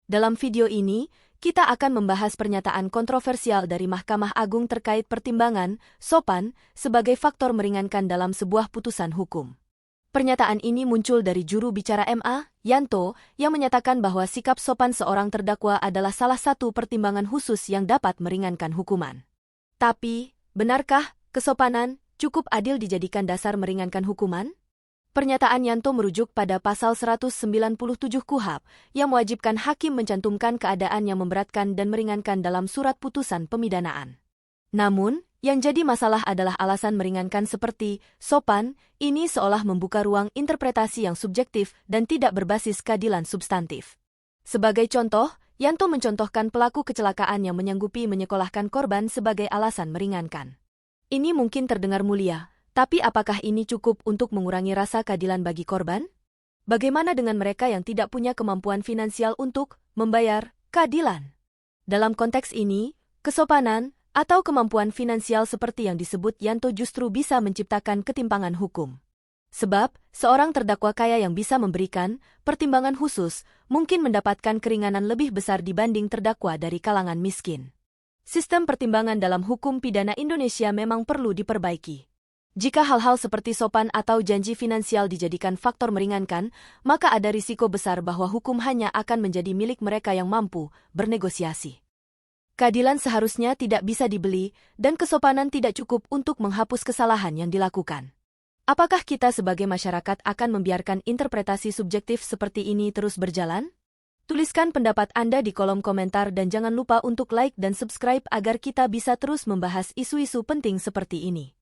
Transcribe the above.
Dalam video ini, kita akan membahas pernyataan kontroversial dari Mahkamah Agung terkait pertimbangan sopan sebagai faktor meringankan dalam sebuah putusan hukum. Pernyataan ini muncul dari juru bicara MA, Yanto, yang menyatakan bahwa sikap sopan seorang terdakwa adalah salah satu pertimbangan khusus yang dapat meringankan hukuman. Tapi, benarkah kesopanan cukup adil dijadikan dasar meringankan hukuman? Pernyataan Yanto merujuk pada pasal 197 KUHP yang mewajibkan hakim mencantumkan keadaan yang memberatkan dan meringankan dalam surat putusan pemidanaan. Namun, yang jadi masalah adalah alasan meringankan seperti sopan, ini seolah membuka ruang interpretasi yang subjektif dan tidak berbasis keadilan substantif. Sebagai contoh, Yanto mencontohkan pelaku kecelakaan yang menyanggupi menyekolahkan korban sebagai alasan meringankan. Ini mungkin terdengar mulia, tapi apakah ini cukup untuk mengurangi rasa keadilan bagi korban? Bagaimana dengan mereka yang tidak punya kemampuan finansial untuk membayar keadilan? Dalam konteks ini, kesopanan atau kemampuan finansial seperti yang disebut Yanto justru bisa menciptakan ketimpangan hukum. Sebab, seorang terdakwa kaya yang bisa memberikan pertimbangan khusus mungkin mendapatkan keringanan lebih besar dibanding terdakwa dari kalangan miskin. Sistem pertimbangan dalam hukum pidana Indonesia memang perlu diperbaiki. Jika hal-hal seperti sopan atau janji finansial dijadikan faktor meringankan, maka ada risiko besar bahwa hukum hanya akan menjadi milik mereka yang mampu bernegosiasi. Keadilan seharusnya tidak bisa dibeli, dan kesopanan tidak cukup untuk menghapus kesalahan yang dilakukan. Apakah kita sebagai masyarakat akan membiarkan interpretasi subjektif seperti ini terus berjalan? Tuliskan pendapat Anda di kolom komentar dan jangan lupa untuk like dan subscribe agar kita bisa terus membahas isu-isu penting seperti ini.